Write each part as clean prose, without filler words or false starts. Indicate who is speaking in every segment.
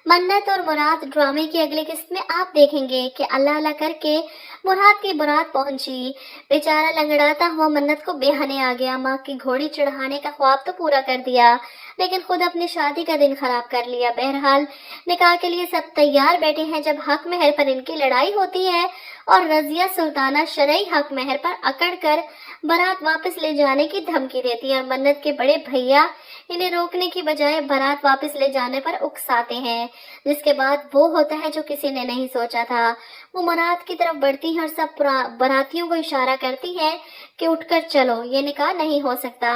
Speaker 1: मन्नत और मुराद ड्रामे की अगली किस्त में आप देखेंगे कि अल्लाह अल्लाह करके मुराद की बारात पहुंची। बेचारा लंगड़ाता हुआ मन्नत को बेहने आ गया। माँ की घोड़ी चढ़ाने का ख्वाब तो पूरा कर दिया, लेकिन खुद अपनी शादी का दिन खराब कर लिया। बहरहाल निकाह के लिए सब तैयार बैठे हैं जब हक महर पर इनकी लड़ाई होती है और रजिया सुल्ताना शरई हक महर पर अकड़ कर बारात वापस ले जाने की धमकी देती है और मन्नत के बड़े भैया इन्हें रोकने की बजाय बारात वापस ले जाने पर उकसाते हैं। जिसके बाद वो होता है जो किसी ने नहीं सोचा था। वो मुराद की तरफ बढ़ती है और सब बारातियों को इशारा करती है कि उठकर चलो, ये निकाह नहीं हो सकता।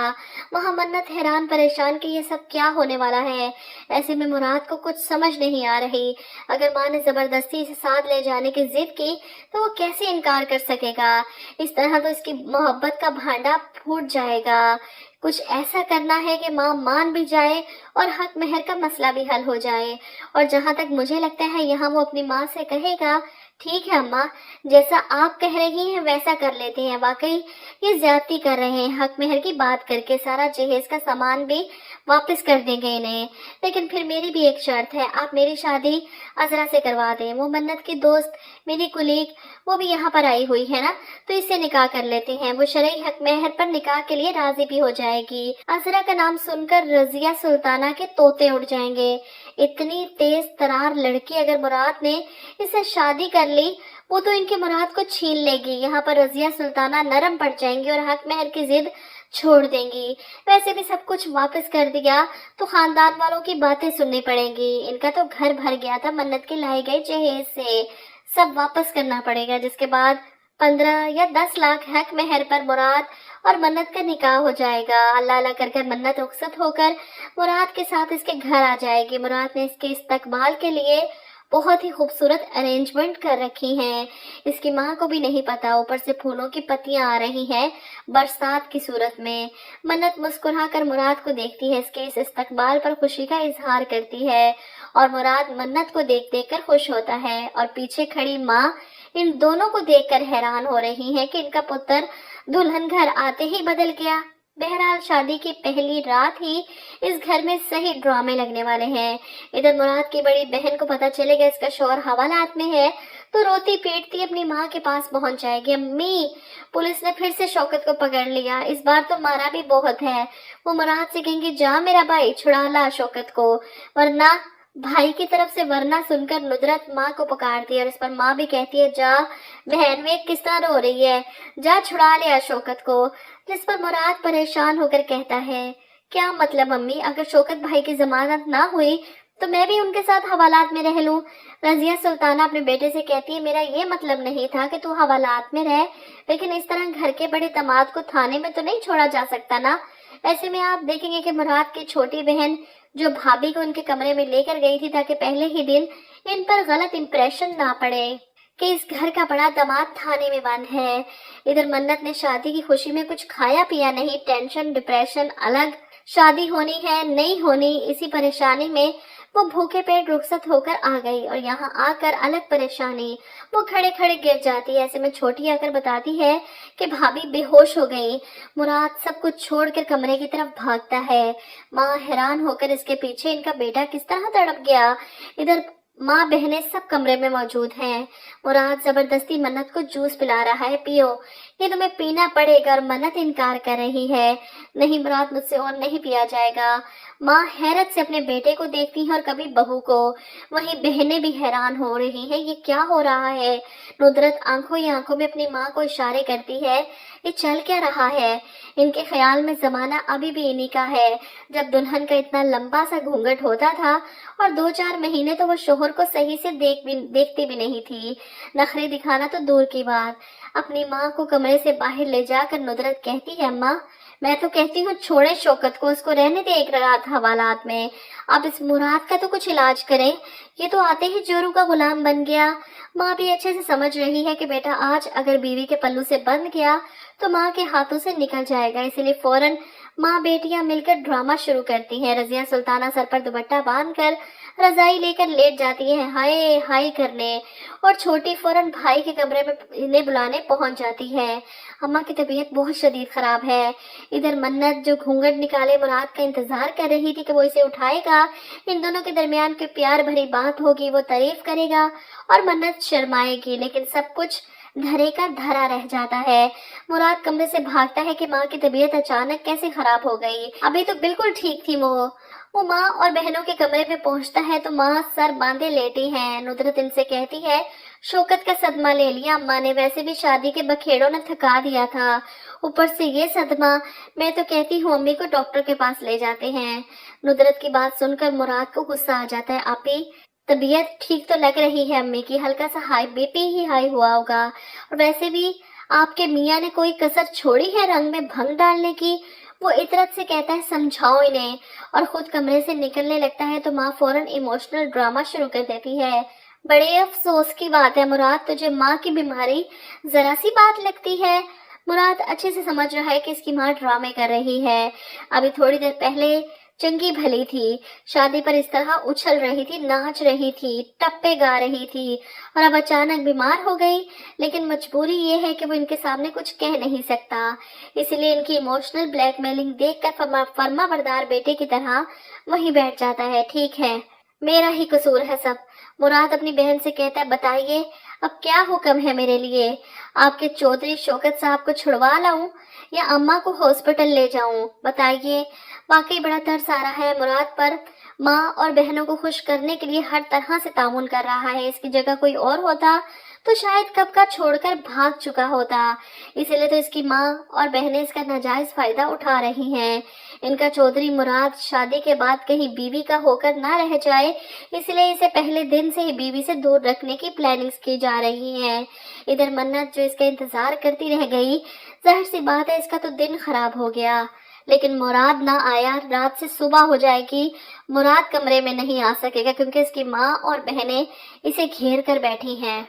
Speaker 1: वहाँ मन्नत हैरान परेशान कि ये सब क्या होने वाला है। ऐसे में मुराद को कुछ समझ नहीं आ रही। अगर माँ ने जबरदस्ती इसे साथ ले जाने की जिद की तो वो कैसे इनकार कर सकेगा। इस तरह तो इसकी मोहब्बत का भांडा फूट जाएगा। कुछ ऐसा करना है कि माँ मान भी जाए और हक महर का मसला भी हल हो जाए। और जहाँ तक मुझे लगता है यहाँ वो अपनी माँ से कहेगा, ठीक है अम्मा, जैसा आप कह रही हैं वैसा कर लेते हैं। वाकई ये ज्यादती कर रहे हैं। हक महर की बात करके सारा जहेज का सामान भी वापस कर देंगे इन्हें। लेकिन फिर मेरी भी एक शर्त है, आप मेरी शादी अजरा से करवा दें। वो मन्नत की दोस्त, मेरी कुलीग, वो भी यहाँ पर आई हुई है ना, तो इससे निकाह कर लेते हैं। वो शरई हक महर पर निकाह के लिए राजी भी हो जाएगी। अजरा का नाम सुनकर रजिया सुल्ताना के तोते उड़ जाएंगे। इतनी तेज तरार लड़की अगर मुराद ने इससे शादी कर ली वो तो इनके मुराद को छीन लेगी। यहाँ पर रजिया सुल्ताना नरम पड़ जाएंगी और हक महर की जिद छोड़ देंगी। वैसे भी सब कुछ वापस कर दिया तो खानदान वालों की बातें सुननी पड़ेंगी। इनका तो घर भर गया था मन्नत के लाए गए जहेज से, सब वापस करना पड़ेगा। जिसके बाद 15 या 10 लाख हक महर पर मुराद और मन्नत का निकाह हो जाएगा। अल्लाह अल्लाह कर मन्नत रुखसत होकर मुराद के साथ इसके घर आ जाएगी। मुराद ने इसके इस्तकबाल के लिए बहुत ही खूबसूरत अरेंजमेंट कर रखी हैं। इसकी माँ को भी नहीं पता। ऊपर से फूलों की पत्तियां आ रही हैं बरसात की सूरत में। मन्नत मुस्कुराकर मुराद को देखती है, इसके इस इस्तकबाल पर खुशी का इजहार करती है और मुराद मन्नत को देख देख कर खुश होता है। और पीछे खड़ी माँ इन दोनों को देखकर हैरान हो रही है कि इनका पुत्र दुल्हन घर आते ही बदल गया। बहरहाल शादी की पहली रात ही इस घर में सही ड्रामे लगने वाले हैं। इधर मुराद की बड़ी बहन को पता चलेगा इसका शौहर हवालात में है तो रोती पीटती अपनी माँ के पास पहुंच जाएगी। अम्मी, पुलिस ने फिर से शौकत को पकड़ लिया, इस बार तो मारा भी बहुत है। वो मुराद से कहेंगे, जा मेरा भाई, छुड़ा ला शौकत को, वरना भाई की तरफ से वरना सुनकर नुदरत माँ को पुकारती है और इस पर माँ भी कहती है, जा बहन, वे किस तरह रो रही है, जा छुड़ा ले शौकत को। जिस पर मुराद परेशान होकर कहता है, क्या मतलब अम्मी, अगर शौकत भाई की जमानत ना हुई तो मैं भी उनके साथ हवालात में रह लूं। रजिया सुल्ताना अपने बेटे से कहती है, मेरा ये मतलब नहीं था कि तू हवालात में रह, लेकिन इस तरह घर के बड़े दामाद को थाने में तो नहीं छोड़ा जा सकता ना। ऐसे में आप देखेंगे कि मुराद की छोटी बहन जो भाभी को उनके कमरे में लेकर गई थी ताकि पहले ही दिन इन पर गलत इंप्रेशन ना पड़े कि इस घर का बड़ा दामाद थाने में बंद है। इधर मन्नत ने शादी की खुशी में कुछ खाया पिया नहीं, टेंशन डिप्रेशन अलग, शादी होनी है नहीं होनी, इसी परेशानी में वो भूखे पेट रुखसत होकर आ गई और यहाँ आकर अलग परेशानी, वो खड़े खड़े गिर जाती है। ऐसे में छोटी आकर बताती है कि भाभी बेहोश हो गई। मुराद सब कुछ छोड़कर कमरे की तरफ भागता है। माँ हैरान होकर इसके पीछे, इनका बेटा किस तरह तड़प गया। इधर माँ बहनें सब कमरे में मौजूद हैं। मुराद जबरदस्ती मन्नत को जूस पिला रहा है, पियो, ये तुम्हें पीना पड़ेगा, और मन्नत इनकार कर रही है, नहीं मुराद, मुझसे और नहीं पिया जाएगा। माँ हैरत से अपने बेटे को देखती है और कभी बहू को। वहीं बहनें भी हैरान हो रही हैं, ये क्या हो रहा है। नुदरत आंखों ही आंखों में अपनी माँ को इशारे करती है, ये चल क्या रहा है। इनके ख्याल में जमाना अभी भी इन्हीं का है जब दुल्हन का इतना लंबा सा घूंघट होता था और 2-4 महीने तो वो शोहर को सही से देखती भी नहीं थी। नखरे दिखाना तो दूर की बात। अपनी माँ को कमरे से बाहर ले जाकर नुदरत कहती है, अम्मा, मैं तो कहती हूँ छोड़े शौकत को, उसको रहने दे एक रात हवालात में। अब इस मुराद का तो कुछ इलाज करें, ये तो आते ही जोरू का गुलाम बन गया। माँ भी अच्छे से समझ रही है कि बेटा आज अगर बीवी के पल्लू से बंध गया तो माँ के हाथों से निकल जाएगा, इसलिए फौरन माँ बेटियां मिलकर ड्रामा शुरू करती हैं। रजिया सुल्ताना सर पर दुपट्टा बांधकर रजाई लेकर लेट जाती है हाय हाय करने, और छोटी फौरन भाई के कमरे में इन्हें बुलाने पहुंच जाती है। अम्मा की तबीयत बहुत शदीद खराब है। इधर मन्नत जो घूंघट निकाले मुराद का इंतजार कर रही थी कि वो इसे उठाएगा, इन दोनों के दरमियान कोई प्यार भरी बात होगी, वो तारीफ करेगा और मन्नत शर्माएगी, लेकिन सब कुछ धरे का धरा रह जाता है। मुराद कमरे से भागता है कि माँ की तबीयत अचानक कैसे खराब हो गई, अभी तो बिल्कुल ठीक थी वो माँ और बहनों के कमरे में पहुंचता है तो माँ सर बांधे लेटी हैं। नुदरत इनसे कहती है शौकत का सदमा ले लिया अम्मा ने, वैसे भी शादी के बखेड़ों ने थका दिया था, ऊपर से ये सदमा, मैं तो कहती हूँ अम्मी को डॉक्टर के पास ले जाते हैं। नुदरत की बात सुनकर मुराद को गुस्सा आ जाता है। आपी तबीयत ठीक तो लग रही है अम्मी की, हल्का सा हाई बीपी ही हाई हुआ होगा, और वैसे भी आपके मियाँ ने कोई कसर छोड़ी है रंग में भंग डालने की। वो इतरत से कहता है समझाओ इन्हें, और खुद कमरे से निकलने लगता है तो माँ फौरन इमोशनल ड्रामा शुरू कर देती है। बड़े अफसोस की बात है मुराद, तुझे माँ की बीमारी जरा सी बात लगती है। मुराद अच्छे से समझ रहा है कि इसकी माँ ड्रामे कर रही है। अभी थोड़ी देर पहले चंगी भली थी, शादी पर इस तरह उछल रही थी, नाच रही थी, टप्पे गा रही थी, और अब अचानक बीमार हो गई। लेकिन मजबूरी ये है कि वो इनके सामने कुछ कह नहीं सकता, इसलिए इनकी इमोशनल ब्लैकमेलिंग देखकर फर्मा बरदार बेटे की तरह वहीं बैठ जाता है। ठीक है, मेरा ही कसूर है सब। मुराद अपनी बहन से कहता है बताइए अब क्या हुक्म है मेरे लिए, आपके चौधरी शौकत साहब को छुड़वा लाऊं या अम्मा को हॉस्पिटल ले जाऊं, बताइए। वाकई बड़ा तरस आ रहा है मुराद पर, माँ और बहनों को खुश करने के लिए हर तरह से तामुन कर रहा है। इसकी जगह कोई और होता तो शायद कब का छोड़कर भाग चुका होता, इसीलिए तो इसकी माँ और बहनें इसका नाजायज फायदा उठा रही हैं। इनका चौधरी मुराद शादी के बाद कहीं बीवी का होकर ना रह जाए, इसलिए इसे पहले दिन से ही बीवी से दूर रखने की प्लानिंग्स की जा रही हैं। इधर मन्नत जो इसका इंतजार करती रह गई, जाहिर सी बात है इसका तो दिन खराब हो गया। लेकिन मुराद ना आया, रात से सुबह हो जाएगी, मुराद कमरे में नहीं आ सकेगा क्योंकि इसकी माँ और बहनें इसे घेर कर बैठी हैं।